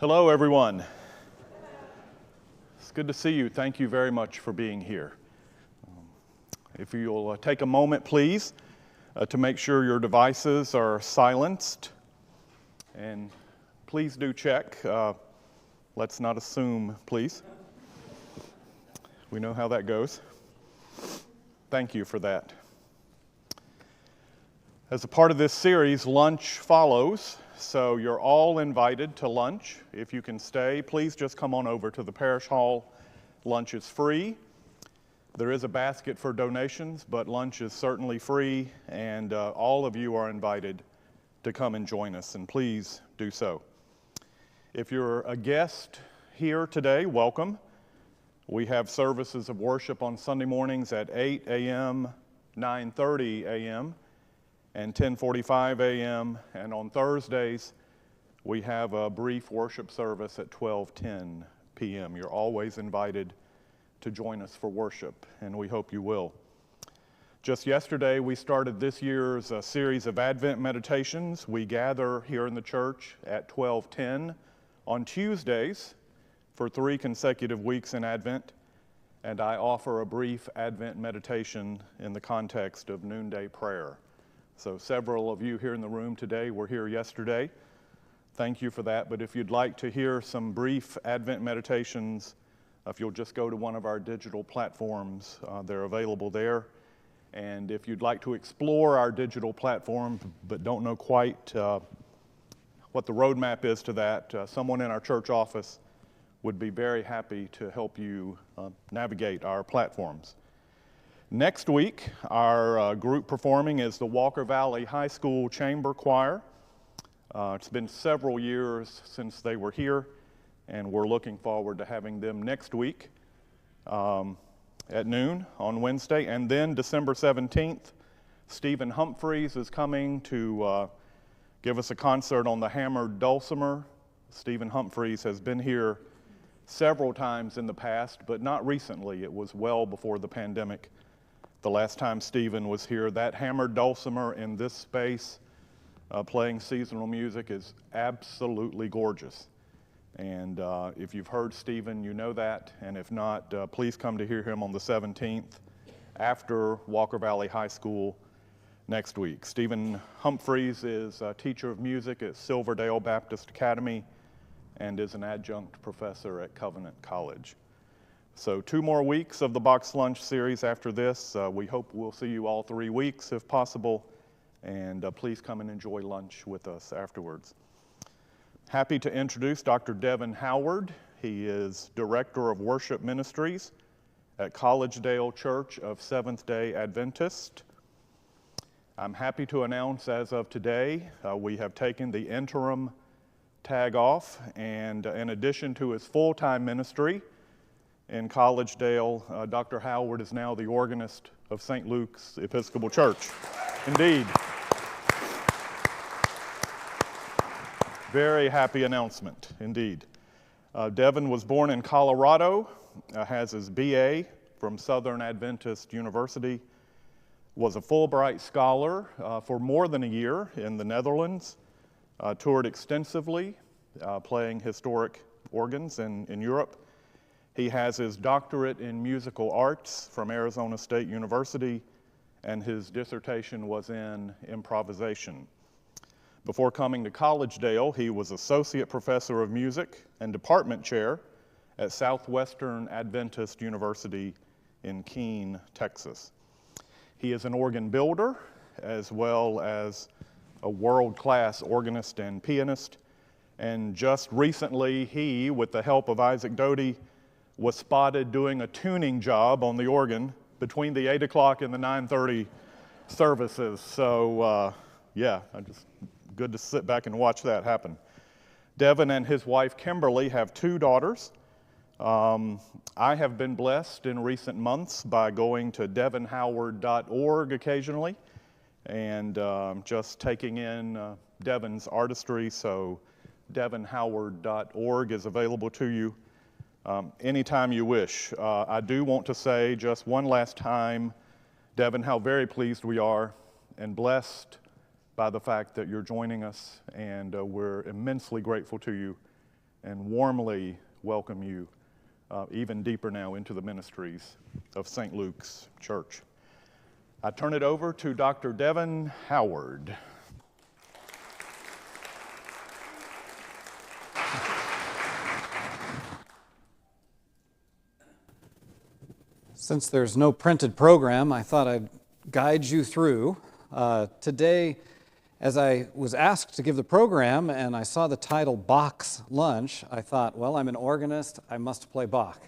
Hello, everyone. It's good to see you. Thank you very much for being here. If you'll take a moment, please, to make sure your devices are silenced. And please do check. Let's not assume, please. We know how that goes. Thank you for that. As a part of this series, lunch follows. So you're all invited to lunch. If you can stay, please just come on over to the parish hall. Lunch is free. There is a basket for donations, but lunch is certainly free, and all of you are invited to come and join us, and please do so. If you're a guest here today, welcome. We have services of worship on Sunday mornings at 8 a.m., 9:30 a.m., and 10:45 a.m., and on Thursdays, we have a brief worship service at 12:10 p.m. You're always invited to join us for worship, and we hope you will. Just yesterday, we started this year's series of Advent meditations. We gather here in the church at 12:10 on Tuesdays for 3 consecutive weeks in Advent, and I offer a brief Advent meditation in the context of noonday prayer. So several of you here in the room today were here yesterday. Thank you for that. But if you'd like to hear some brief Advent meditations, if you'll just go to one of our digital platforms, they're available there. And if you'd like to explore our digital platform but don't know quite what the roadmap is to that, someone in our church office would be very happy to help you navigate our platforms. Next week, our group performing is the Walker Valley High School Chamber Choir. It's been several years since they were here, and we're looking forward to having them next week at noon on Wednesday. And then December 17th, Stephen Humphreys is coming to give us a concert on the hammered dulcimer. Stephen Humphreys has been here several times in the past, but not recently. It was well before the pandemic. The last time Stephen was here. That hammered dulcimer in this space playing seasonal music is absolutely gorgeous. And if you've heard Stephen, you know that. And if not, please come to hear him on the 17th after Walker Valley High School next week. Stephen Humphreys is a teacher of music at Silverdale Baptist Academy and is an adjunct professor at Covenant College. So 2 more weeks of the Box Lunch series after this. We hope we'll see you all 3 weeks if possible, and please come and enjoy lunch with us afterwards. Happy to introduce Dr. Devon Howard. He is Director of Worship Ministries at Collegedale Church of Seventh-day Adventist. I'm happy to announce as of today, we have taken the interim tag off, and in addition to his full-time ministry in Collegedale, Dr. Howard is now the organist of St. Luke's Episcopal Church. Indeed. Very happy announcement, indeed. Devon was born in Colorado, has his BA from Southern Adventist University, was a Fulbright scholar for more than a year in the Netherlands, toured extensively, playing historic organs in Europe. He has his doctorate in musical arts from Arizona State University, and his dissertation was in improvisation. Before coming to Collegedale, he was associate professor of music and department chair at Southwestern Adventist University in Keene, Texas. He is an organ builder as well as a world-class organist and pianist. And just recently, he, with the help of Isaac Doty, was spotted doing a tuning job on the organ between the 8 o'clock and the 9:30 services. So, good to sit back and watch that happen. Devon and his wife, Kimberly, have 2 daughters. I have been blessed in recent months by going to devonhoward.org occasionally and just taking in Devon's artistry. So devonhoward.org is available to you anytime you wish. I do want to say just one last time, Devon, how very pleased we are and blessed by the fact that you're joining us, and we're immensely grateful to you and warmly welcome you even deeper now into the ministries of St. Luke's Church. I turn it over to Dr. Devon Howard. Since there's no printed program, I thought I'd guide you through. Today, as I was asked to give the program and I saw the title Bach's Lunch, I thought, well, I'm an organist, I must play Bach.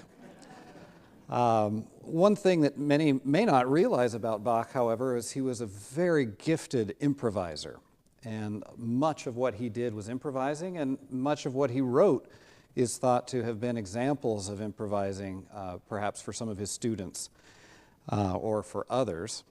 One thing that many may not realize about Bach, however, is he was a very gifted improviser. And much of what he did was improvising, and much of what he wrote is thought to have been examples of improvising, perhaps for some of his students or for others.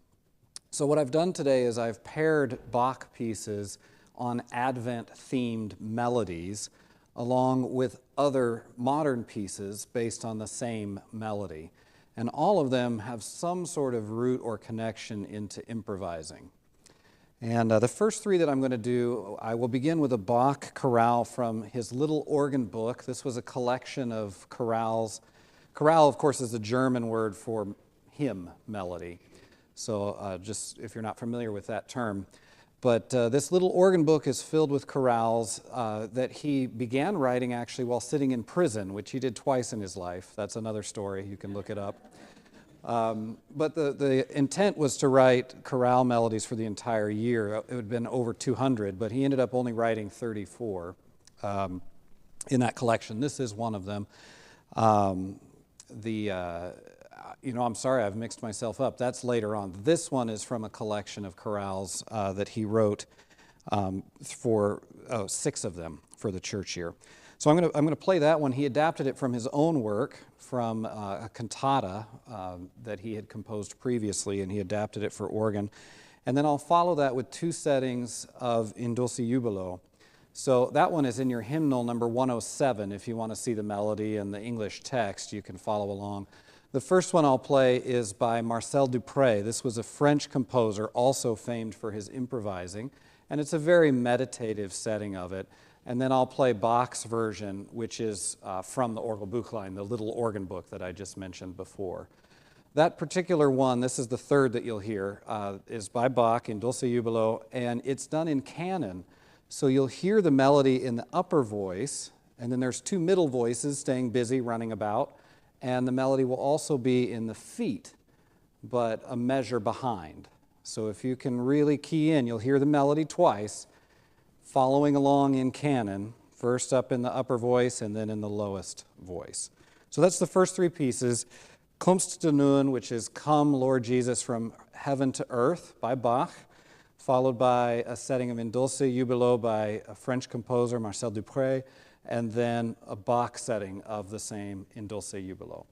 So what I've done today is I've paired Bach pieces on Advent-themed melodies along with other modern pieces based on the same melody. And all of them have some sort of root or connection into improvising. And the first three that I'm going to do, I will begin with a Bach chorale from his little organ book. This was a collection of chorales. Chorale, of course, is a German word for hymn melody. So just if you're not familiar with that term. But this little organ book is filled with chorales that he began writing actually while sitting in prison, which he did twice in his life. That's another story. You can look it up. But the intent was to write chorale melodies for the entire year. It would have been over 200, but he ended up only writing 34 in that collection. This is one of them. I'm sorry, I've mixed myself up. That's later on. This one is from a collection of chorales that he wrote for 6 of them for the church year. So I'm going to play that one. He adapted it from his own work, from a cantata that he had composed previously, and he adapted it for organ. And then I'll follow that with 2 settings of In Dulce Jubilo. So that one is in your hymnal number 107. If you want to see the melody and the English text, you can follow along. The first one I'll play is by Marcel Dupré. This was a French composer, also famed for his improvising, and it's a very meditative setting of it. And then I'll play Bach's version, which is from the Orgelbuchlein, the little organ book that I just mentioned before. That particular one, this is the third that you'll hear, is by Bach in Dulce Jubilo, and it's done in canon. So you'll hear the melody in the upper voice, and then there's 2 middle voices staying busy, running about. And the melody will also be in the feet, but a measure behind. So if you can really key in, you'll hear the melody twice, following along in canon, first up in the upper voice and then in the lowest voice. So that's the first 3 pieces. Kommst du nun, which is Come, Lord Jesus, from Heaven to Earth by Bach, followed by a setting of In Dulce Jubilo by a French composer, Marcel Dupré, and then a Bach setting of the same In Dulce Jubilo.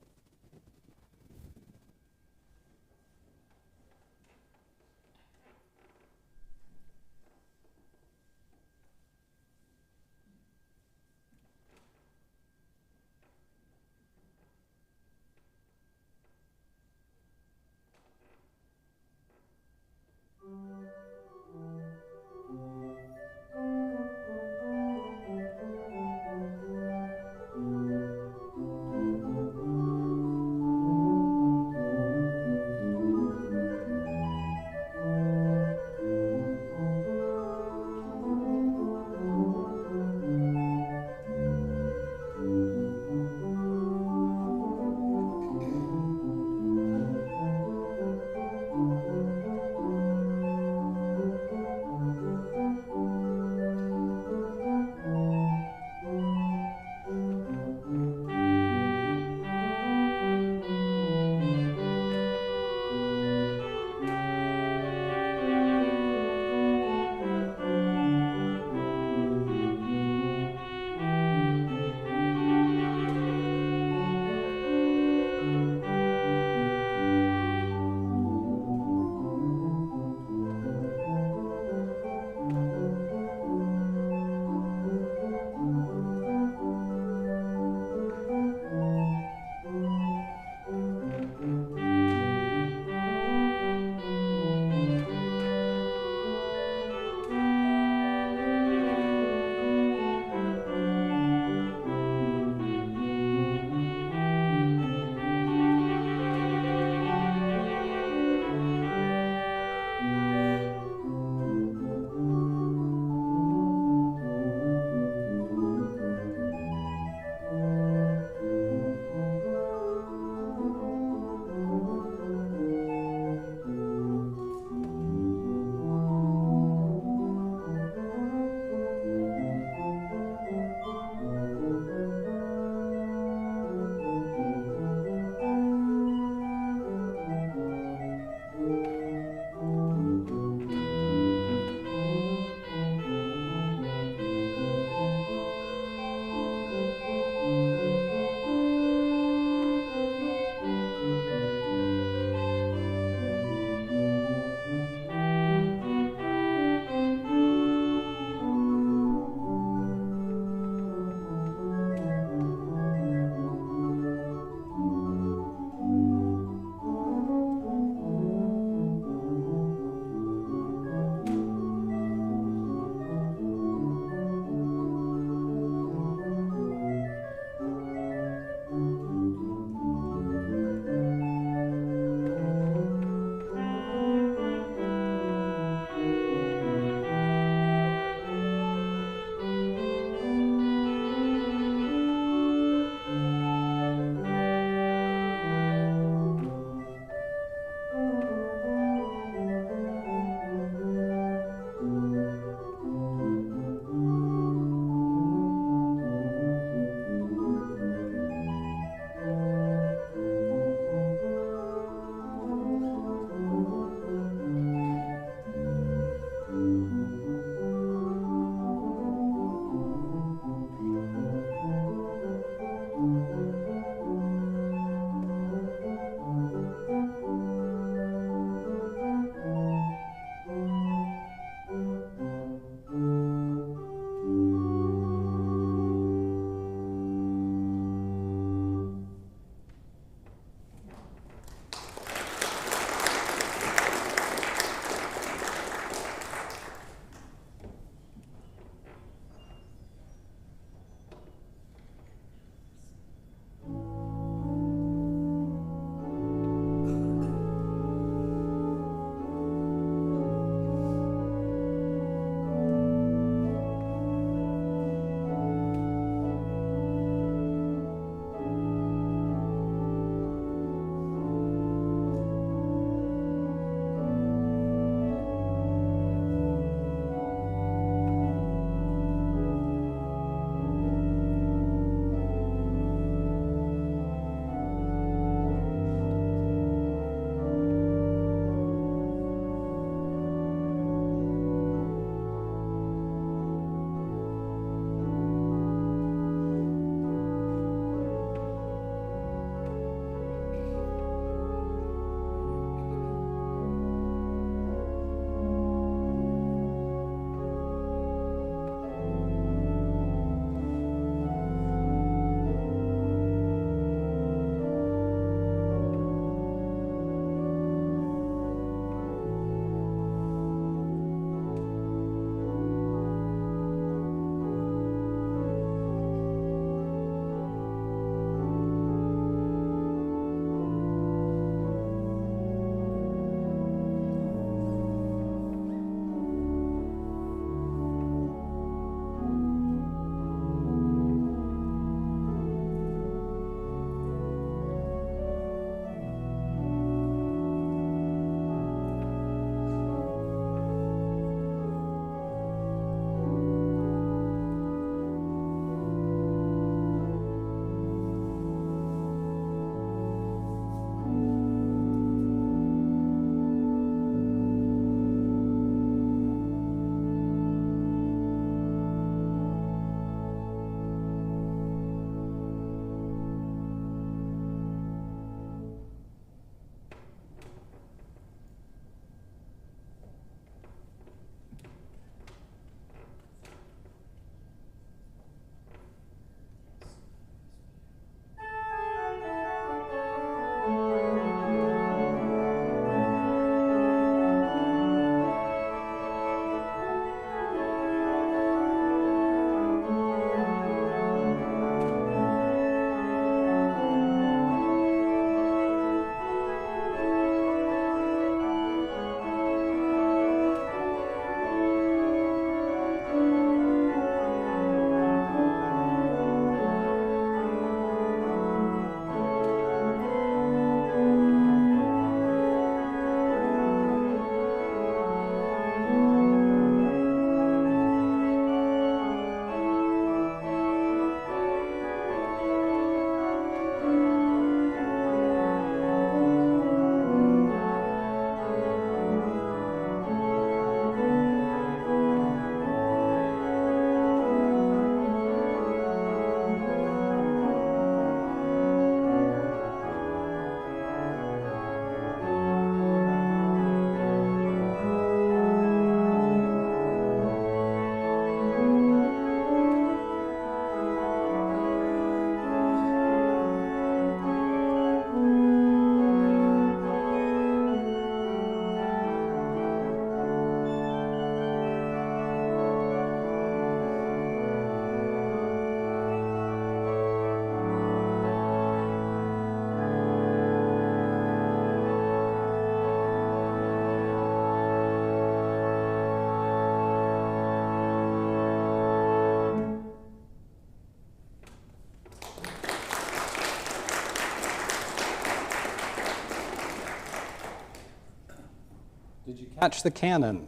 Match the canon.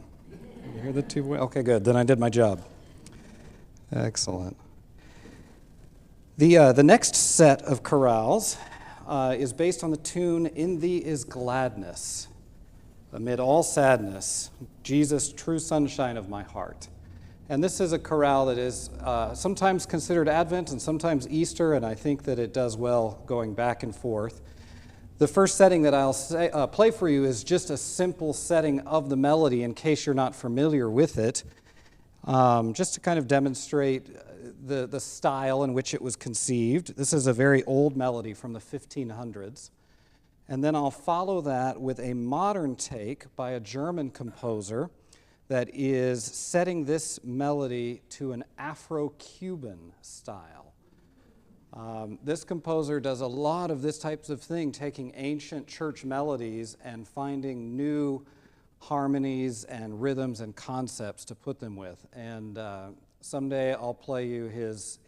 You hear the two? Okay, good. Then I did my job. Excellent. The next set of chorales is based on the tune "In Thee is Gladness." Amid all sadness, Jesus, true sunshine of my heart. And this is a chorale that is sometimes considered Advent and sometimes Easter, and I think that it does well going back and forth. The first setting that I'll play for you is just a simple setting of the melody in case you're not familiar with it, just to kind of demonstrate the style in which it was conceived. This is a very old melody from the 1500s. And then I'll follow that with a modern take by a German composer that is setting this melody to an Afro-Cuban style. This composer does a lot of this types of thing, taking ancient church melodies and finding new harmonies and rhythms and concepts to put them with. And someday I'll play you his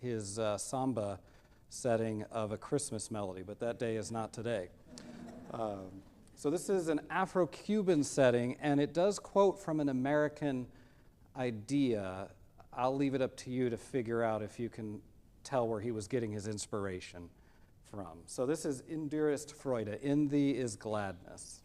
samba setting of a Christmas melody, but that day is not today. So this is an Afro-Cuban setting, and it does quote from an American idea. I'll leave it up to you to figure out if you can tell where he was getting his inspiration from. So this is In Dir ist Freude, In Thee is Gladness.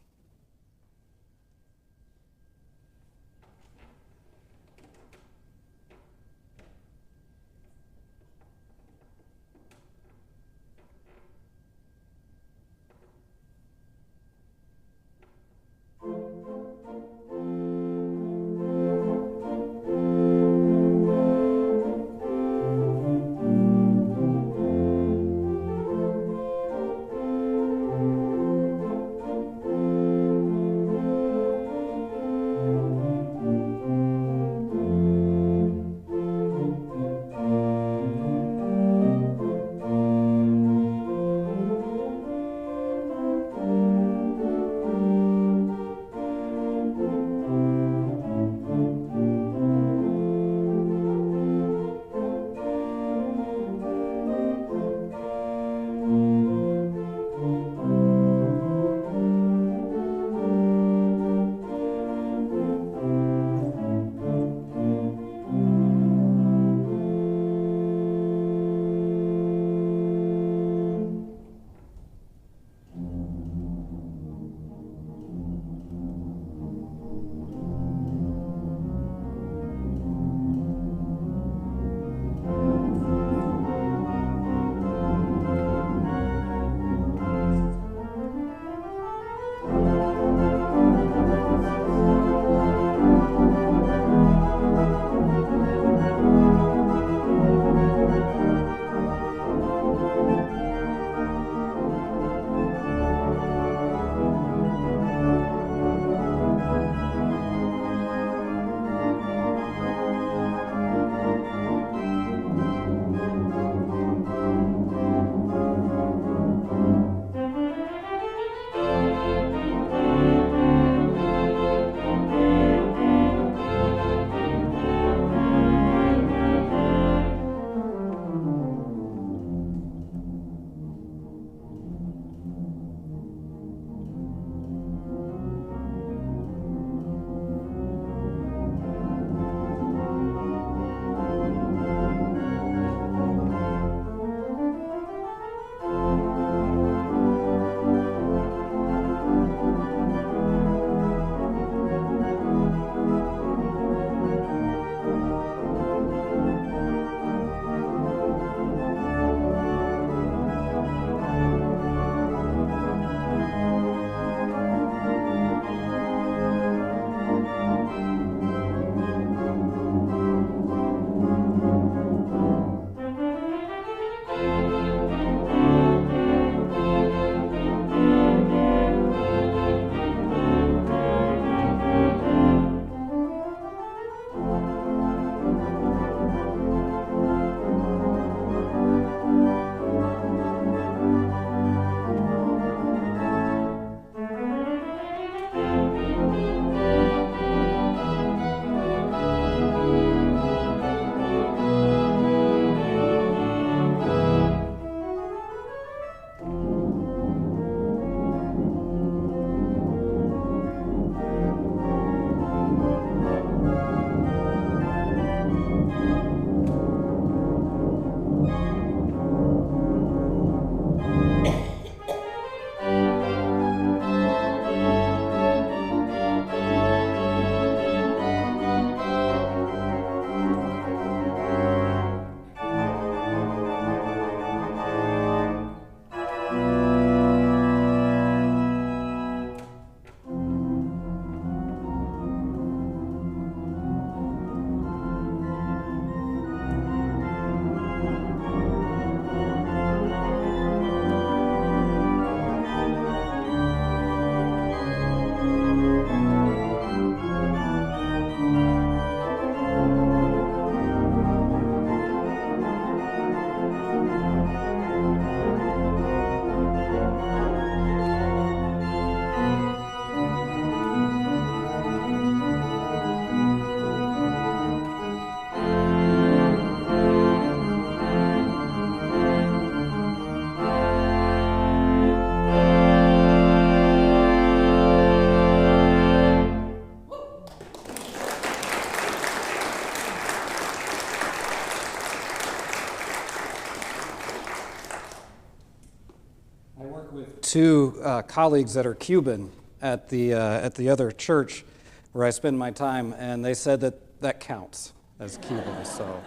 with two colleagues that are Cuban at the other church where I spend my time, and they said that counts as Cuban. So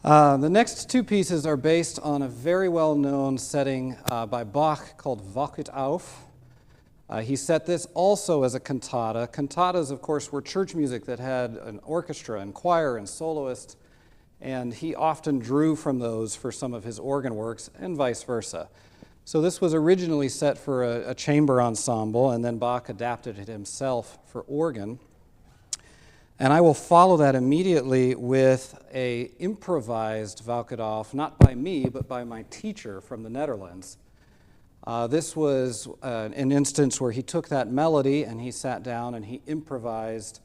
the next two pieces are based on a very well-known setting by Bach called Wach it auf. He set this also as a cantata. Cantatas, of course, were church music that had an orchestra and choir and soloist, and he often drew from those for some of his organ works, and vice versa. So this was originally set for a chamber ensemble, and then Bach adapted it himself for organ. And I will follow that immediately with an improvised Wach it auf, not by me, but by my teacher from the Netherlands. This was an instance where he took that melody and he sat down and he improvised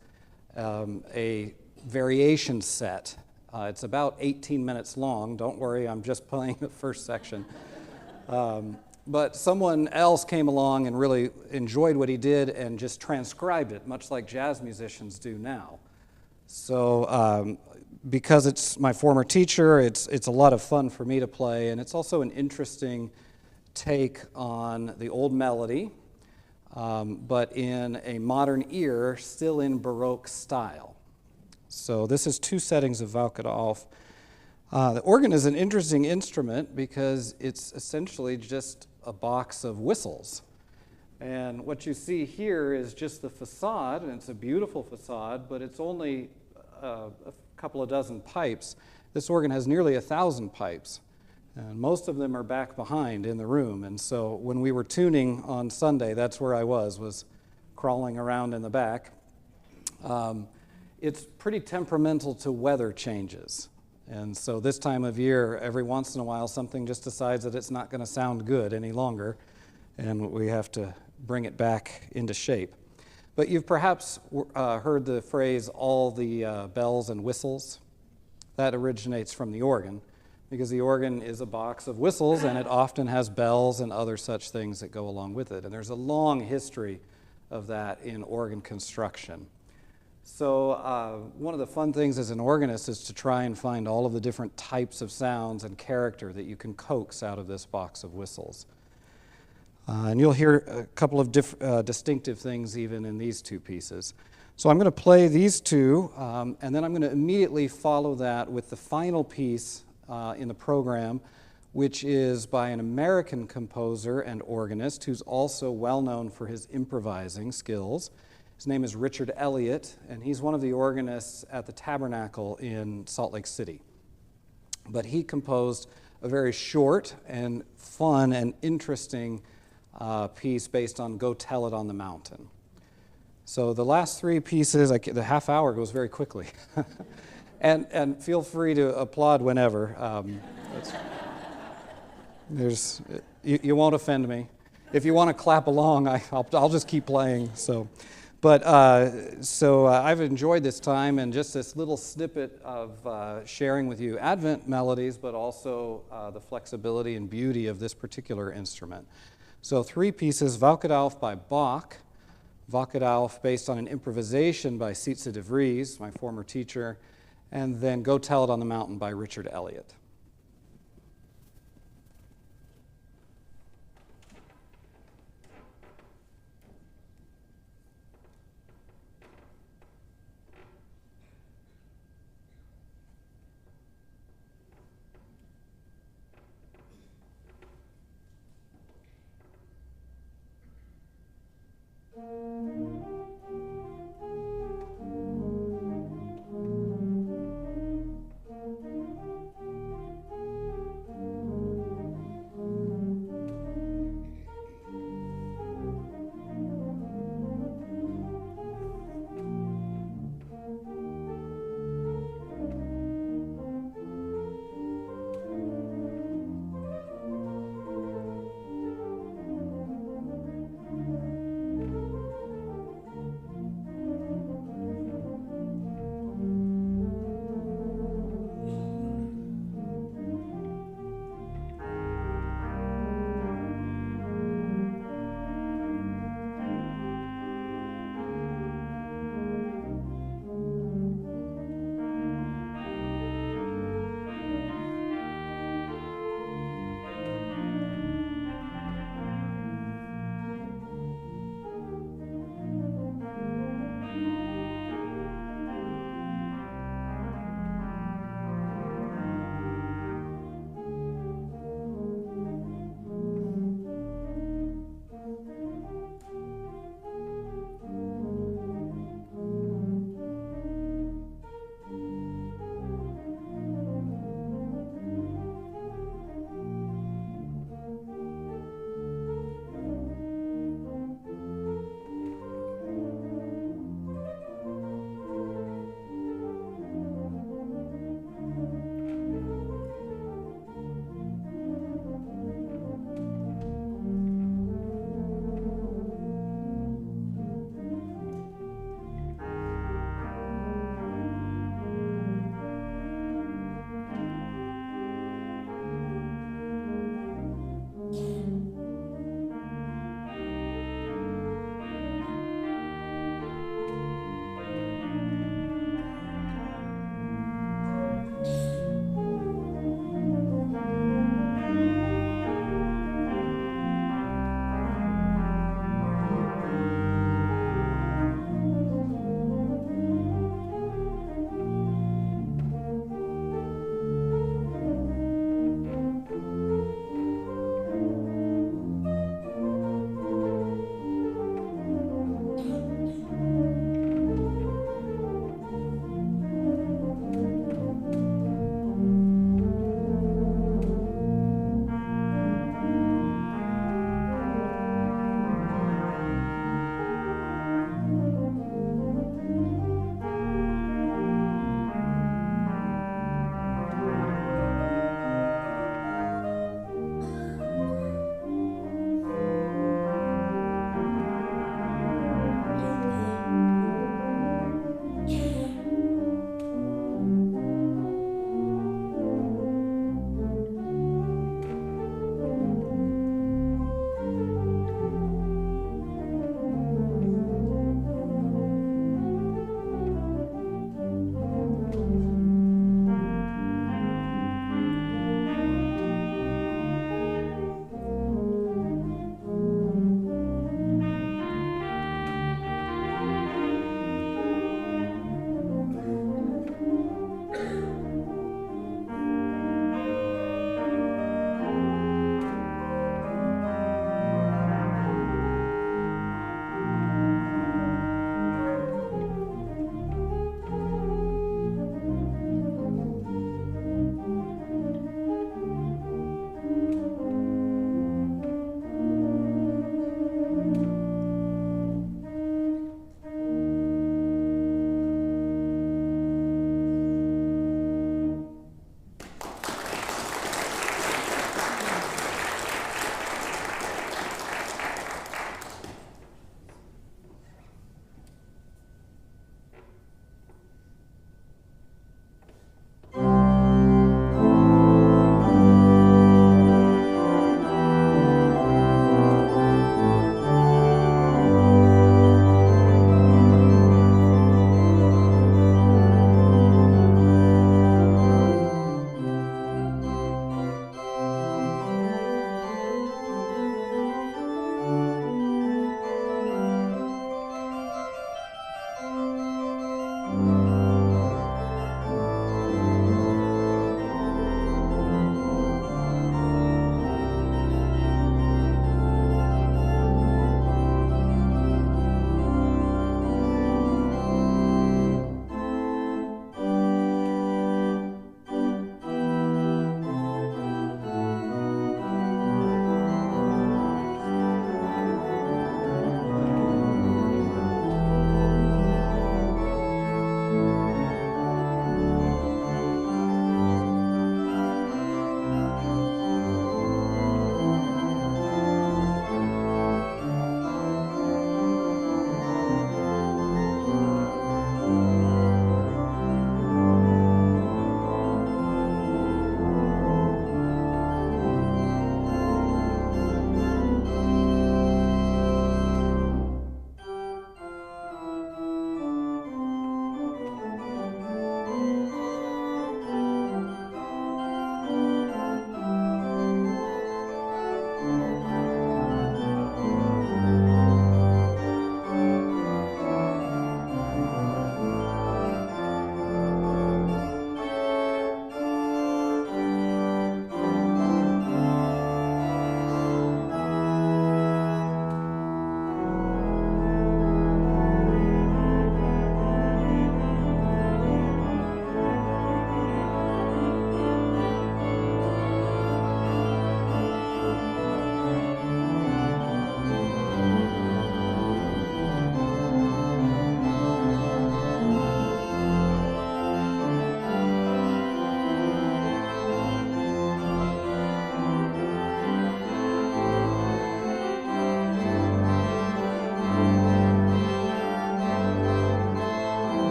a variation set. It's about 18 minutes long. Don't worry, I'm just playing the first section. But someone else came along and really enjoyed what he did and just transcribed it, much like jazz musicians do now. So because it's my former teacher, it's a lot of fun for me to play, and it's also an interesting take on the old melody, but in a modern ear, still in Baroque style. So this is two settings of Wach it auf. The organ is an interesting instrument because it's essentially just a box of whistles. And what you see here is just the facade, and it's a beautiful facade, but it's only a couple of dozen pipes. This organ has nearly 1,000 pipes. And most of them are back behind in the room. And so when we were tuning on Sunday, that's where I was crawling around in the back. It's pretty temperamental to weather changes. And so this time of year, every once in a while, something just decides that it's not going to sound good any longer, and we have to bring it back into shape. But you've perhaps heard the phrase, all the bells and whistles. That originates from the organ, because the organ is a box of whistles, and it often has bells and other such things that go along with it. And there's a long history of that in organ construction. So one of the fun things as an organist is to try and find all of the different types of sounds and character that you can coax out of this box of whistles. And you'll hear a couple of distinctive things even in these two pieces. So I'm going to play these two, and then I'm going to immediately follow that with the final piece in the program, which is by an American composer and organist who's also well known for his improvising skills. His name is Richard Elliott, and he's one of the organists at the Tabernacle in Salt Lake City. But he composed a very short and fun and interesting piece based on Go Tell It on the Mountain. So the last three pieces, the half hour goes very quickly. And feel free to applaud whenever. You won't offend me. If you want to clap along, I'll just keep playing. But I've enjoyed this time and just this little snippet of sharing with you Advent melodies, but also the flexibility and beauty of this particular instrument. So three pieces: Wach it auf by Bach, Wach it auf based on an improvisation by Sietse de Vries, my former teacher, and then Go Tell It on the Mountain by Richard Elliott.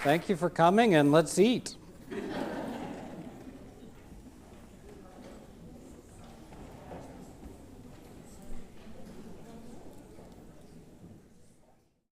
Thank you for coming, and let's eat.